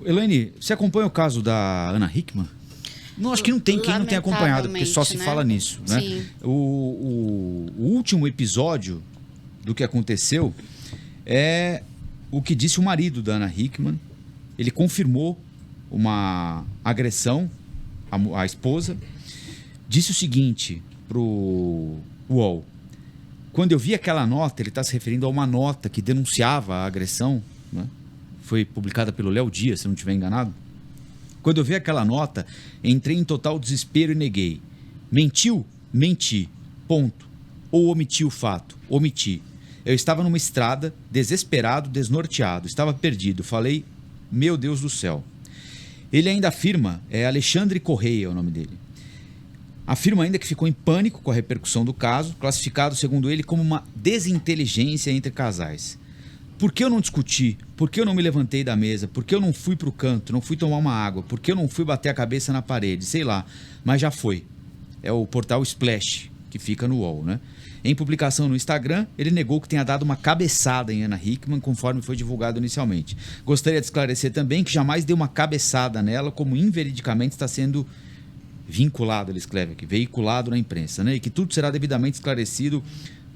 Elaine, você acompanha o caso da Ana Hickman? Não, acho que não tem quem não tenha acompanhado, porque só se fala nisso, né? Sim. O último episódio do que aconteceu é o que disse o marido da Ana Hickman. Ele confirmou uma agressão à esposa. Disse o seguinte pro UOL: quando eu vi aquela nota, ele está se referindo a uma nota que denunciava a agressão, né? Foi publicada pelo Léo Dias, se não estiver enganado. Quando eu vi aquela nota, entrei em total desespero e neguei. Mentiu? Menti. Ponto. Ou omiti o fato? Omiti. Eu estava numa estrada, desesperado, desnorteado. Estava perdido. Falei, meu Deus do céu. Ele ainda afirma, é Alexandre Correia o nome dele. Afirma ainda que ficou em pânico com a repercussão do caso, classificado, segundo ele, como uma desinteligência entre casais. Por que eu não discuti? Por que eu não me levantei da mesa? Por que eu não fui pro canto? Não fui tomar uma água? Por que eu não fui bater a cabeça na parede? Sei lá, mas já foi. É o portal Splash, que fica no UOL, né? Em publicação no Instagram, ele negou que tenha dado uma cabeçada em Ana Hickman, conforme foi divulgado inicialmente. Gostaria de esclarecer também que jamais deu uma cabeçada nela, como inveridicamente está sendo vinculado, ele escreve aqui, veiculado na imprensa, né? E que tudo será devidamente esclarecido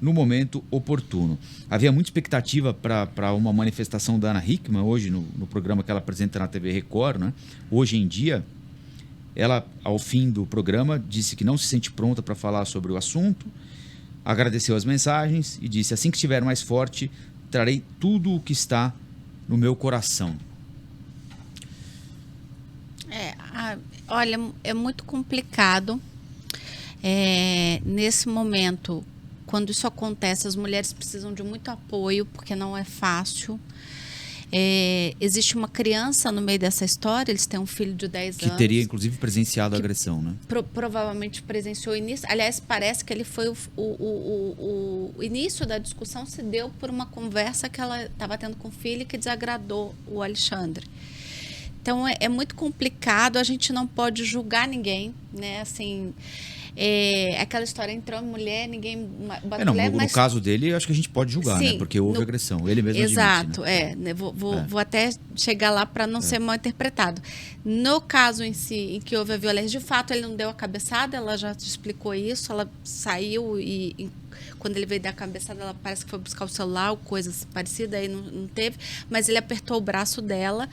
no momento oportuno. Havia muita expectativa para uma manifestação da Ana Hickman hoje no programa que ela apresenta na TV Record, né? Hoje em dia, ela, ao fim do programa, disse que não se sente pronta para falar sobre o assunto, agradeceu as mensagens e disse: assim que estiver mais forte, trarei tudo o que está no meu coração. Olha, é muito complicado. Nesse momento, quando isso acontece, as mulheres precisam de muito apoio, porque não é fácil. Existe uma criança no meio dessa história, eles têm um filho de 10 anos. Que teria, inclusive, presenciado a agressão, né? Provavelmente presenciou o início. Aliás, parece que ele foi o início da discussão se deu por uma conversa que ela estava tendo com o filho que desagradou o Alexandre. Então, é muito complicado, a gente não pode julgar ninguém, né? Assim, aquela história, entrou mulher, ninguém... No caso dele, acho que a gente pode julgar, sim, né? Porque houve agressão, ele mesmo exato, admite, né? Vou até chegar lá para não ser mal interpretado. No caso em si, em que houve a violência, de fato, ele não deu a cabeçada, ela já te explicou isso, ela saiu e quando ele veio dar a cabeçada, ela parece que foi buscar o celular ou coisa parecida, aí não teve, mas ele apertou o braço dela.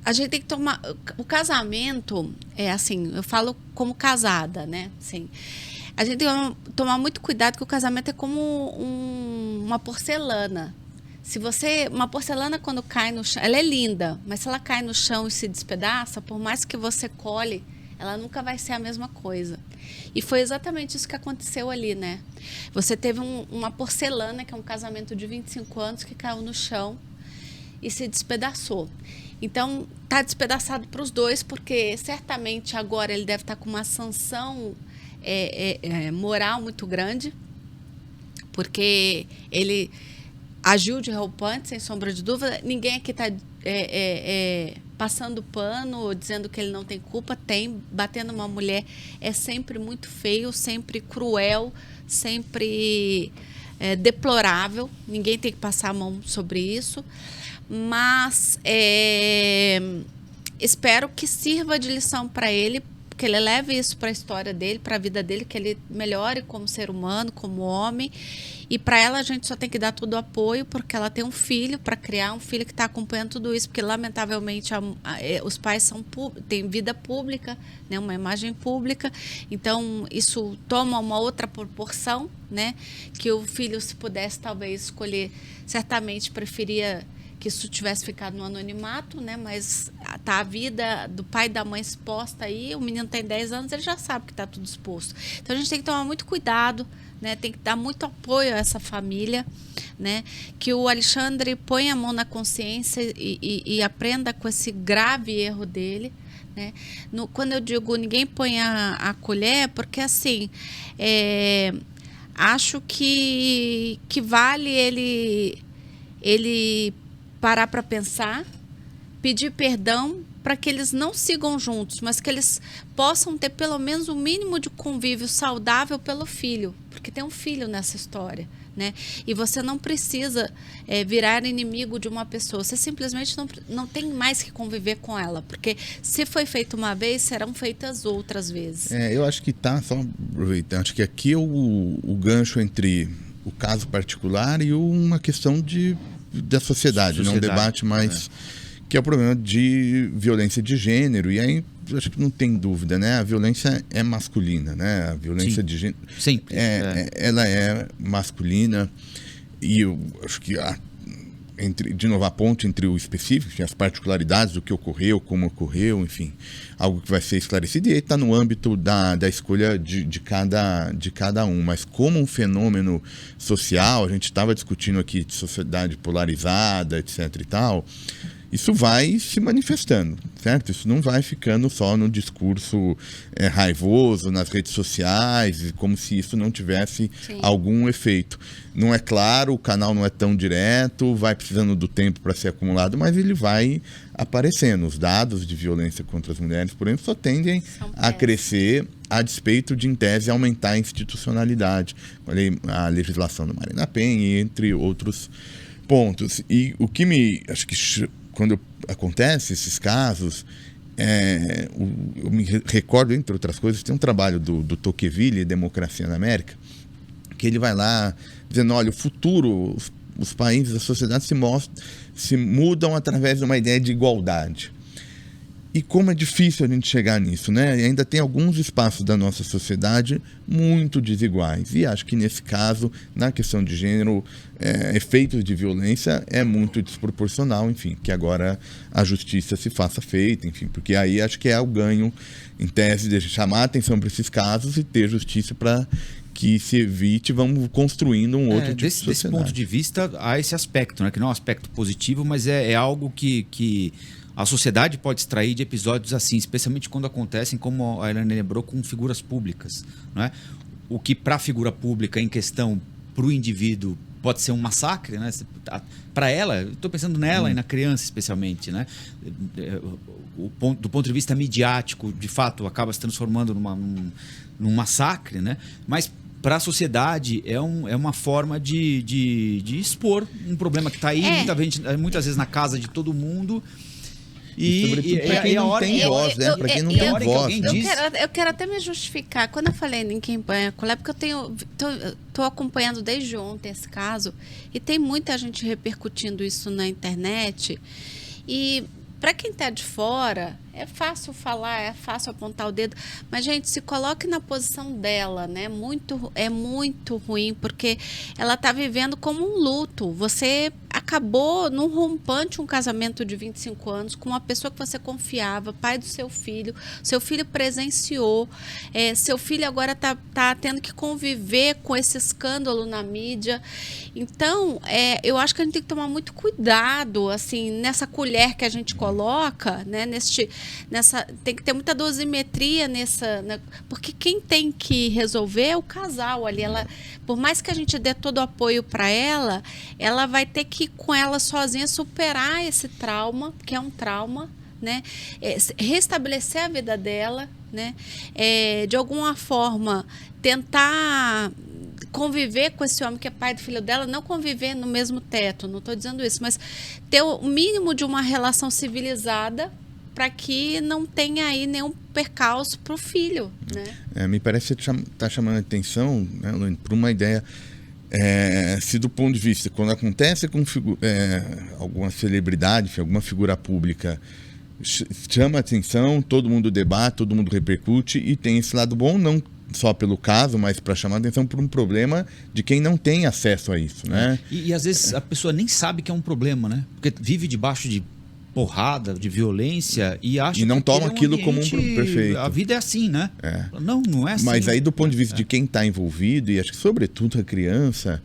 A gente tem que tomar... O casamento, assim, eu falo como casada, né? Assim, a gente tem que tomar muito cuidado, que o casamento é como uma porcelana. Uma porcelana, quando cai no chão, ela é linda, mas se ela cai no chão e se despedaça, por mais que você colhe, ela nunca vai ser a mesma coisa. E foi exatamente isso que aconteceu ali, né? Você teve uma porcelana, que é um casamento de 25 anos, que caiu no chão e se despedaçou. Então, está despedaçado para os dois, porque certamente agora ele deve estar com uma sanção moral muito grande, porque ele agiu de roupante, sem sombra de dúvida. Ninguém aqui está passando pano, dizendo que ele não tem culpa. Tem. Batendo uma mulher é sempre muito feio, sempre cruel, sempre deplorável. Ninguém tem que passar a mão sobre isso. Mas espero que sirva de lição para ele, que ele leve isso para a história dele, para a vida dele, que ele melhore como ser humano, como homem. E para ela a gente só tem que dar todo o apoio, porque ela tem um filho para criar, um filho que está acompanhando tudo isso, porque lamentavelmente os pais têm vida pública, né, uma imagem pública, então isso toma uma outra proporção, né, que o filho, se pudesse talvez escolher, certamente preferia que isso tivesse ficado no anonimato, né? Mas tá a vida do pai e da mãe exposta aí, o menino tem 10 anos, ele já sabe que está tudo exposto. Então a gente tem que tomar muito cuidado, né? Tem que dar muito apoio a essa família, né? Que o Alexandre ponha a mão na consciência e aprenda com esse grave erro dele, né? Quando eu digo ninguém põe a colher, porque assim, acho que vale ele parar para pensar, pedir perdão para que eles não sigam juntos, mas que eles possam ter pelo menos um mínimo de convívio saudável pelo filho, porque tem um filho nessa história, né? E você não precisa virar inimigo de uma pessoa. Você simplesmente não tem mais que conviver com ela. Porque se foi feito uma vez, serão feitas outras vezes. Eu acho que só aproveitando, acho que aqui é o gancho entre o caso particular e uma questão da sociedade. Né? Um debate mais... que é o problema de violência de gênero. E aí, acho que não tem dúvida, né? A violência é masculina, né? A violência de gênero sempre ela é masculina. E eu acho que de novo, a ponte entre o específico, as particularidades do que ocorreu, como ocorreu, enfim, algo que vai ser esclarecido, e aí está no âmbito da escolha de cada um. Mas como um fenômeno social, a gente estava discutindo aqui de sociedade polarizada, etc. e tal, isso vai se manifestando, certo? Isso não vai ficando só no discurso raivoso, nas redes sociais, como se isso não tivesse algum efeito. Não é claro, o canal não é tão direto, vai precisando do tempo para ser acumulado, mas ele vai aparecendo. Os dados de violência contra as mulheres, por exemplo, só tendem a crescer a despeito de, em tese, aumentar a institucionalidade. A legislação do Marina Penha, entre outros pontos. E o que acho que quando acontece esses casos, eu me recordo, entre outras coisas, tem um trabalho do Tocqueville, Democracia na América, que ele vai lá dizendo, olha, o futuro, os países, as sociedades se mudam através de uma ideia de igualdade. E como é difícil a gente chegar nisso, né? E ainda tem alguns espaços da nossa sociedade muito desiguais. E acho que nesse caso, na questão de gênero, efeitos de violência é muito desproporcional, enfim, que agora a justiça se faça feita, enfim, porque aí acho que é o ganho, em tese, de chamar a atenção para esses casos e ter justiça para que se evite, vamos construindo um outro tipo de sociedade. Desse ponto de vista, há esse aspecto, né? Que não é um aspecto positivo, mas é algo que a sociedade pode extrair de episódios assim, especialmente quando acontecem, como a Elaine lembrou, com figuras públicas. Não é? O que para a figura pública em questão, para o indivíduo, pode ser um massacre, né? Para ela, estou pensando nela e na criança especialmente, né? Do ponto de vista midiático, de fato, acaba se transformando num massacre, né? Mas para a sociedade é uma forma de expor um problema que está aí, muitas vezes na casa de todo mundo. Para quem não tem voz, né? Para quem não tem voz. Eu quero até me justificar. Quando eu falei em quem banha a colher, porque eu tô acompanhando desde ontem esse caso, e tem muita gente repercutindo isso na internet. E para quem está de fora, é fácil falar, é fácil apontar o dedo, mas, gente, se coloque na posição dela, né? É muito ruim, porque ela está vivendo como um luto. Você acabou num rompante um casamento de 25 anos com uma pessoa que você confiava, pai do seu filho presenciou, seu filho agora tá tendo que conviver com esse escândalo na mídia. Então, eu acho que a gente tem que tomar muito cuidado, assim, nessa colher que a gente coloca, né? Tem que ter muita dosimetria porque quem tem que resolver é o casal ali. Por mais que a gente dê todo o apoio para ela vai ter que, com ela sozinha, superar esse trauma, que é um trauma, né? Restabelecer a vida dela, né? De alguma forma, tentar conviver com esse homem que é pai do filho dela, não conviver no mesmo teto, não estou dizendo isso, mas ter o mínimo de uma relação civilizada para que não tenha aí nenhum percalço para o filho, né? Me parece que você está chamando a atenção, né, para uma ideia, se do ponto de vista, quando acontece com alguma celebridade, enfim, alguma figura pública, chama a atenção, todo mundo debate, todo mundo repercute, e tem esse lado bom, não só pelo caso, mas para chamar a atenção por um problema de quem não tem acesso a isso, né? E às vezes a pessoa nem sabe que é um problema, né? Porque vive debaixo de porrada, de violência e acha e não que toma aquilo como um perfeito. A vida é assim, né? Não é assim. Mas aí, do ponto de vista de quem está envolvido, e acho que sobretudo a criança,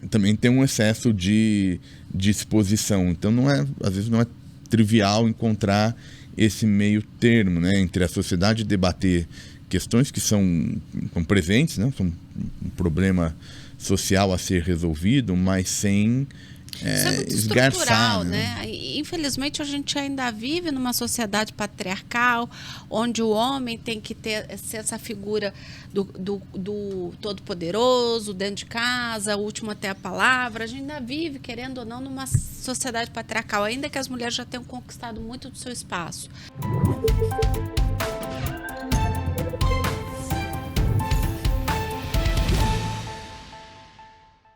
também tem um excesso de exposição. Então às vezes não é trivial encontrar esse meio termo, né, entre a sociedade debater questões que são presentes, né, são um problema social a ser resolvido, mas sem isso é muito esgarçar, estrutural, né? infelizmente, a gente ainda vive numa sociedade patriarcal, onde o homem tem que ser essa figura do todo-poderoso, dentro de casa, o último até a palavra. A gente ainda vive, querendo ou não, numa sociedade patriarcal, ainda que as mulheres já tenham conquistado muito do seu espaço.